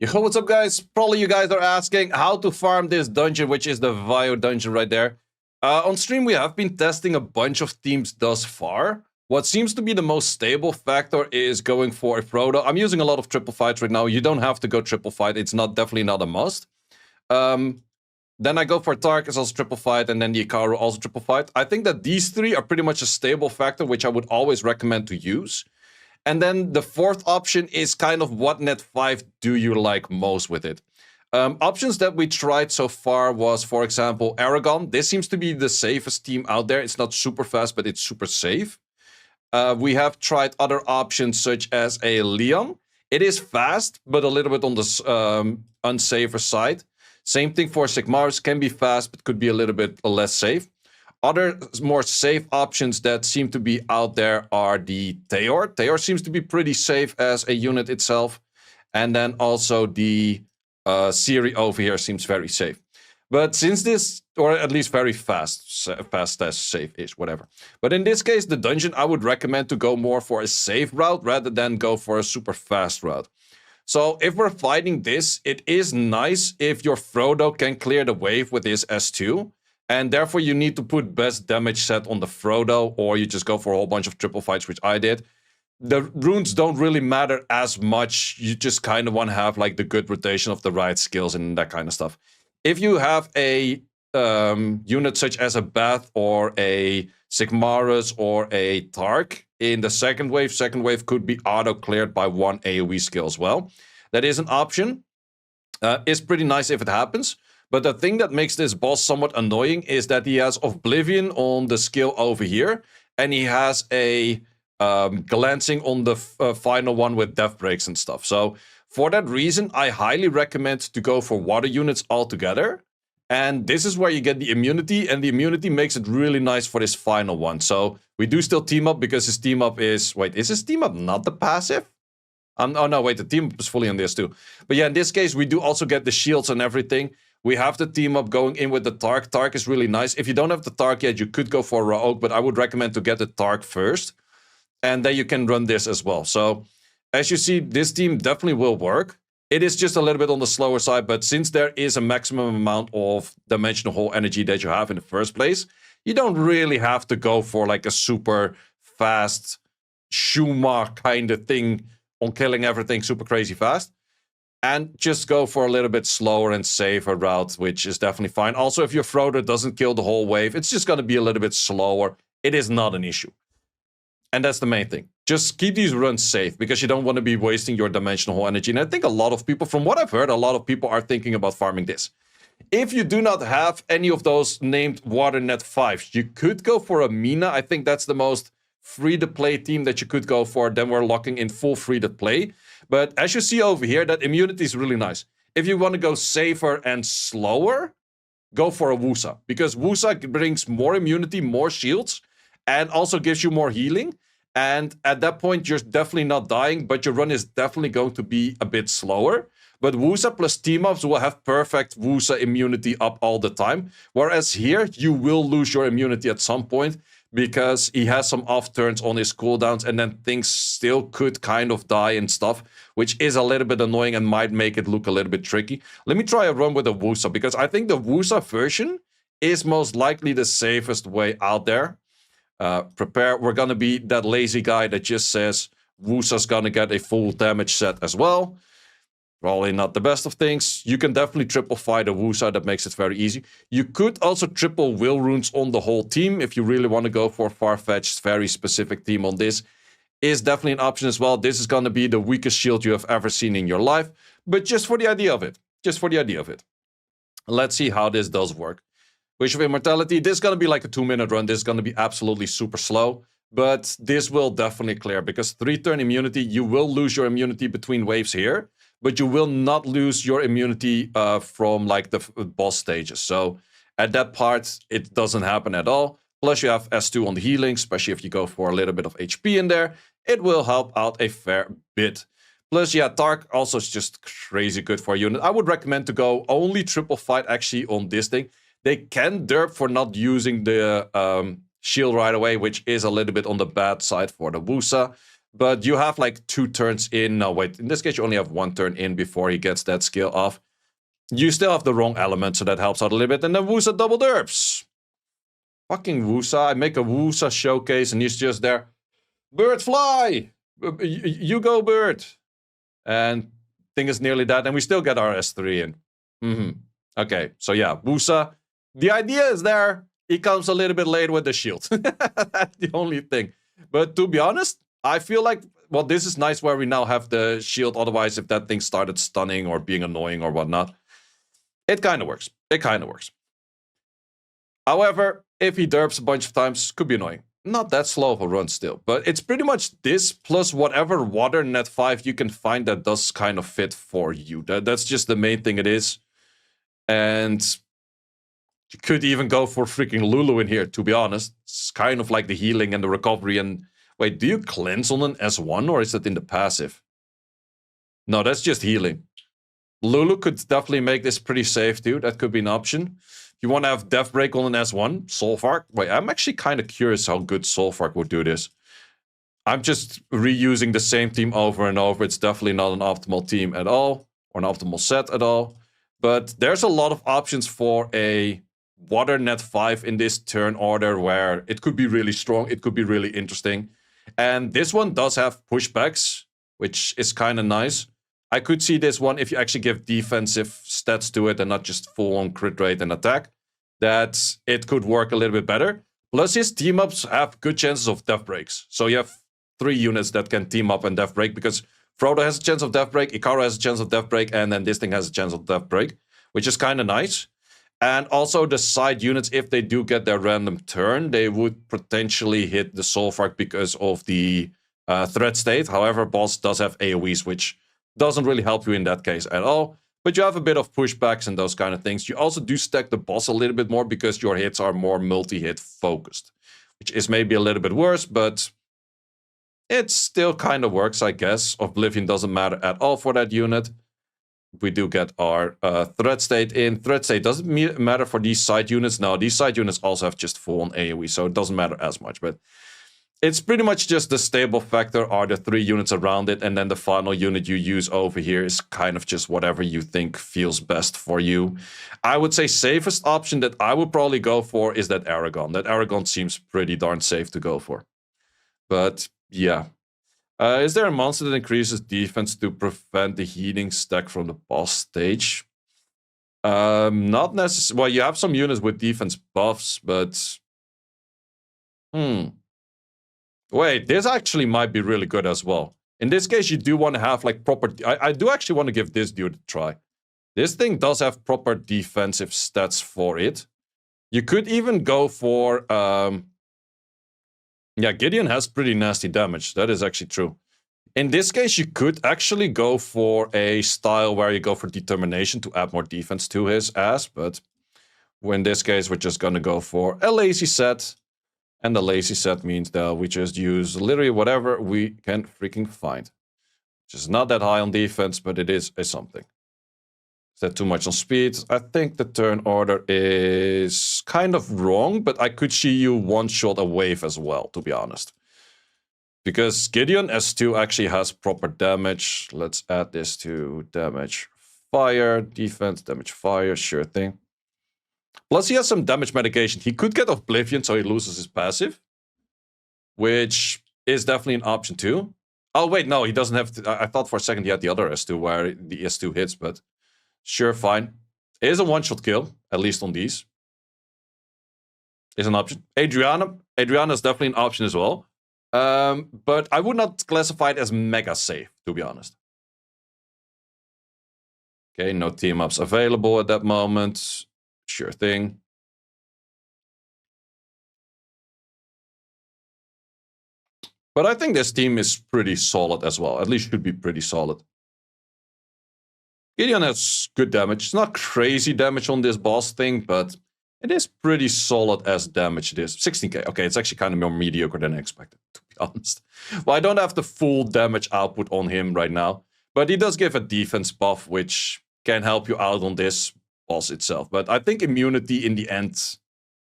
Yo, what's up, guys? Probably you guys are asking how to farm this dungeon, which is the Vio dungeon right there. On stream, we have been testing a bunch of teams thus far. What seems to be the most stable factor is going for a Frodo. I'm using a lot of triple fights right now. You don't have to go triple fight. It's definitely not a must. Then I go for Tark as also triple fight, and then the Ikaru also triple fight. I think that these three are pretty much a stable factor, which I would always recommend to use. And then the fourth option is kind of what net 5 do you like most with it. Options that we tried so far was, for example, Aragorn. This seems to be the safest team out there. It's not super fast, but it's super safe. We have tried other options such as a Leon. It is fast, but a little bit on the unsafer side. Same thing for Sigmarus, can be fast, but could be a little bit less safe. Other more safe options that seem to be out there are the Taor. Taor seems to be pretty safe as a unit itself. And then also the Ciri over here seems very safe. But since this, or at least very fast as safe-ish, whatever. But in this case, the dungeon, I would recommend to go more for a safe route rather than go for a super fast route. So if we're fighting this, it is nice if your Frodo can clear the wave with his S2. And therefore, you need to put best damage set on the Frodo, or you just go for a whole bunch of triple fights, which I did. The runes don't really matter as much. You just kind of want to have like the good rotation of the right skills and that kind of stuff. If you have a unit such as a Beth or a Sigmarus or a Tark in the second wave could be auto-cleared by one AoE skill as well. That is an option. It's pretty nice if it happens. But the thing that makes this boss somewhat annoying is that he has Oblivion on the skill over here. And he has a glancing on the final one with death breaks and stuff. So for that reason, I highly recommend to go for water units altogether. And this is where you get the immunity. And the immunity makes it really nice for this final one. So we do still team up because his team up is... Wait, is his team up not the passive? Oh no, wait, the team up is fully on this too. But yeah, in this case, we do also get the shields and everything. We have the team up going in with the Tark. Tark is really nice. If you don't have the Tark yet, you could go for Rogue, but I would recommend to get the Tark first. And then you can run this as well. So, as you see, this team definitely will work. It is just a little bit on the slower side, but since there is a maximum amount of dimensional hole energy that you have in the first place, you don't really have to go for like a super fast Shuma kind of thing on killing everything super crazy fast. And just go for a little bit slower and safer route, which is definitely fine. Also, if your Frodo doesn't kill the whole wave, it's just going to be a little bit slower. It is not an issue. And that's the main thing. Just keep these runs safe, because you don't want to be wasting your dimensional hole energy. And I think a lot of people, from what I've heard, a lot of people are thinking about farming this. If you do not have any of those named Water Net 5s, you could go for a Mina. I think that's the most free-to-play team that you could go for. Then we're locking in full free-to-play. But as you see over here, that immunity is really nice. If you want to go safer and slower, go for a Woosa. Because Woosa brings more immunity, more shields, and also gives you more healing. And at that point, you're definitely not dying, but your run is definitely going to be a bit slower. But Woosa plus team-ups will have perfect Woosa immunity up all the time. Whereas here, you will lose your immunity at some point, because he has some off turns on his cooldowns, and then things still could kind of die and stuff, which is a little bit annoying and might make it look a little bit tricky. Let me try a run with a Woosa, because I think the Woosa version is most likely the safest way out there. Prepare, we're gonna be that lazy guy that just says Woosa's gonna get a full damage set as well. Probably not the best of things. You can definitely triple fight a Woosa. That makes it very easy. You could also triple will runes on the whole team if you really want to go for a far-fetched, very specific team on this. Is definitely an option as well. This is going to be the weakest shield you have ever seen in your life. But just for the idea of it. Just for the idea of it. Let's see how this does work. Wish of Immortality. This is going to be like a 2-minute run. This is going to be absolutely super slow. But this will definitely clear. Because 3-turn immunity, you will lose your immunity between waves here. But you will not lose your immunity from like the boss stages. So at that part, it doesn't happen at all. Plus you have S2 on the healing, especially if you go for a little bit of HP in there. It will help out a fair bit. Plus, yeah, Tark also is just crazy good for a unit. I would recommend to go only triple fight actually on this thing. They can derp for not using the shield right away, which is a little bit on the bad side for the Woosa. But you have like 2 turns in. No, wait. In this case, you only have 1 turn in before he gets that skill off. You still have the wrong element, so that helps out a little bit. And then Woosa double derps. Fucking Woosa. I make a Woosa showcase and he's just there. Bird fly! You go, bird. And thing is nearly that. And we still get our S3 in. Okay, so yeah, Woosa. The idea is there. He comes a little bit late with the shield. That's the only thing. But to be honest, I feel like, well, this is nice where we now have the shield. Otherwise, if that thing started stunning or being annoying or whatnot, it kind of works. It kind of works. However, if he derps a bunch of times, could be annoying. Not that slow of a run still, but it's pretty much this plus whatever water net 5 you can find that does kind of fit for you. That's just the main thing it is. And you could even go for freaking Lulu in here, to be honest. It's kind of like the healing and the recovery. And wait, do you cleanse on an S1 or is it in the passive? No, that's just healing. Lulu could definitely make this pretty safe too. That could be an option. If you want to have Death Break on an S1, Soulfark. Wait, I'm actually kind of curious how good Soulfark would do this. I'm just reusing the same team over and over. It's definitely not an optimal team at all, or an optimal set at all. But there's a lot of options for a Water Net 5 in this turn order where it could be really strong, it could be really interesting. And this one does have pushbacks, which is kind of nice. I could see this one if you actually give defensive stats to it and not just full-on crit rate and attack, that it could work a little bit better. Plus, his team-ups have good chances of death breaks. So you have 3 units that can team up and death break, because Frodo has a chance of death break, Ikaru has a chance of death break, and then this thing has a chance of death break, which is kind of nice. And also the side units, if they do get their random turn, they would potentially hit the Soulfark because of the threat state. However, boss does have AoEs, which doesn't really help you in that case at all. But you have a bit of pushbacks and those kind of things. You also do stack the boss a little bit more because your hits are more multi-hit focused, which is maybe a little bit worse, but it still kind of works, I guess. Oblivion doesn't matter at all for that unit. We do get our threat state in. Threat state doesn't matter for these side units. No, these side units also have just full on AoE, so it doesn't matter as much. But it's pretty much just the stable factor are the 3 units around it, and then the final unit you use over here is kind of just whatever you think feels best for you. I would say safest option that I would probably go for is that Aragorn. That Aragorn seems pretty darn safe to go for. But yeah. Is there a monster that increases defense to prevent the healing stack from the boss stage? Not necessarily. Well, you have some units with defense buffs, but... Wait, this actually might be really good as well. In this case, you do want to have like proper... I do actually want to give this dude a try. This thing does have proper defensive stats for it. You could even go for... Yeah, Gideon has pretty nasty damage. That is actually true. In this case, you could actually go for a style where you go for determination to add more defense to his ass. But in this case, we're just going to go for a lazy set. And the lazy set means that we just use literally whatever we can freaking find. Which is not that high on defense, but it is a something. Is that too much on speed? I think the turn order is kind of wrong, but I could see you one-shot a wave as well, to be honest. Because Gideon S2 actually has proper damage. Let's add this to damage fire, defense, damage fire, sure thing. Plus he has some damage mitigation. He could get Oblivion so he loses his passive, which is definitely an option too. Oh wait, no, he doesn't have to. I thought for a second he had the other S2 where the S2 hits, but... Sure, fine. It is a one-shot kill, at least on these. Is an option. Adriana is definitely an option as well. But I would not classify it as mega safe, to be honest. Okay, no team-ups available at that moment. Sure thing. But I think this team is pretty solid as well. At least should be pretty solid. Gideon has good damage. It's not crazy damage on this boss thing, but it is pretty solid as damage it is. 16k. Okay, it's actually kind of more mediocre than I expected, to be honest. Well, I don't have the full damage output on him right now, but he does give a defense buff, which can help you out on this boss itself. But I think immunity in the end...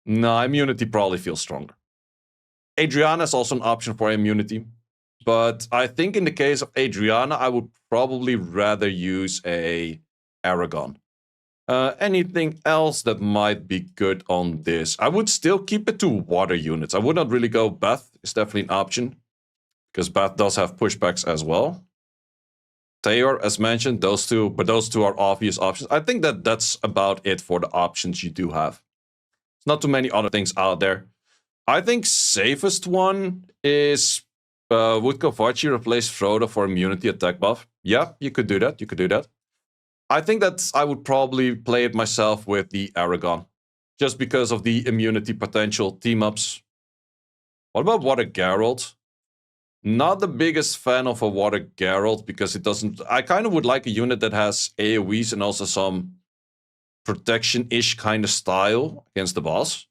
Nah, immunity probably feels stronger. Adriana is also an option for immunity. But I think in the case of Adriana, I would probably rather use a Aragorn. Anything else that might be good on this? I would still keep it to water units. I would not really go Beth. It's definitely an option. Because Beth does have pushbacks as well. Taor, as mentioned, those two, but those two are obvious options. I think that that's about it for the options you do have. There's not too many other things out there. I think safest one is would Kovaci replace Frodo for immunity attack buff? Yeah, you could do that. You could do that. I think that I would probably play it myself with the Aragorn, just because of the immunity potential team-ups. What about Water Geralt? Not the biggest fan of a Water Geralt because it doesn't... I kind of would like a unit that has AoEs and also some protection-ish kind of style against the boss.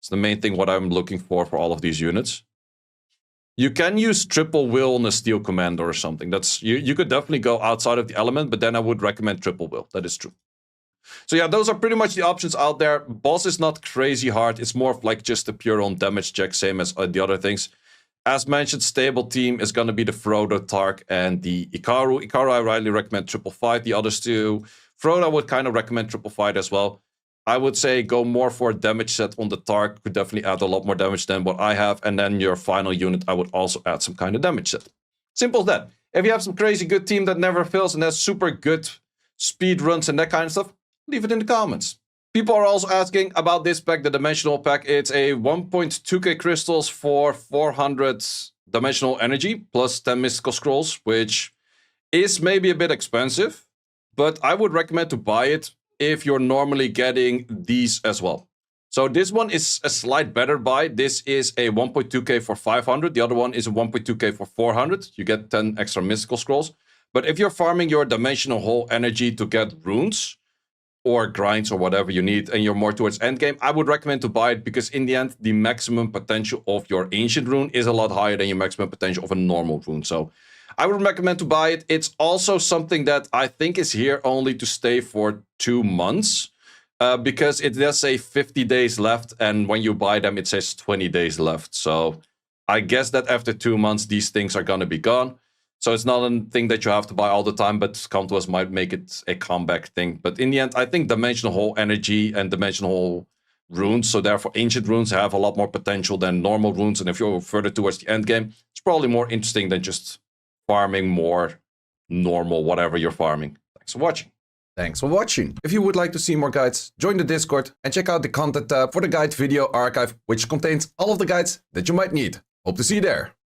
It's the main thing what I'm looking for all of these units. You can use Triple Will on a Steel Commander or something. That's you could definitely go outside of the element, but then I would recommend Triple Will. That is true. So yeah, those are pretty much the options out there. Boss is not crazy hard. It's more of like just a pure on damage check, same as the other things. As mentioned, stable team is going to be the Frodo, Tark, and the Ikaru. Ikaru, I highly recommend triple fight. The others two, Frodo, I would kind of recommend triple fight as well. I would say go more for a damage set on the Tark. Could definitely add a lot more damage than what I have. And then your final unit, I would also add some kind of damage set. Simple as that. If you have some crazy good team that never fails and has super good speed runs and that kind of stuff, leave it in the comments. People are also asking about this pack, the Dimensional pack. It's a 1.2k crystals for 400 Dimensional Energy plus 10 Mystical Scrolls, which is maybe a bit expensive, but I would recommend to buy it if you're normally getting these as well. So this one is a slight better buy. This is a 1.2k for 500. The other one is a 1.2k for 400. You get 10 extra Mystical Scrolls. But if you're farming your Dimensional Hole energy to get runes, or grinds or whatever you need, and you're more towards endgame, I would recommend to buy it because in the end, the maximum potential of your ancient rune is a lot higher than your maximum potential of a normal rune. So I would recommend to buy it. It's also something that I think is here only to stay for 2 months because it does say 50 days left. And when you buy them, it says 20 days left. So I guess that after 2 months, these things are going to be gone. So it's not a thing that you have to buy all the time, but Come To Us might make it a comeback thing. But in the end, I think Dimensional Hole energy and Dimensional Hole runes, so therefore ancient runes have a lot more potential than normal runes. And if you're further towards the end game, it's probably more interesting than just farming more normal whatever you're farming. Thanks for watching. Thanks for watching. If you would like to see more guides, join the Discord and check out the content tab for the guide video archive, which contains all of the guides that you might need. Hope to see you there.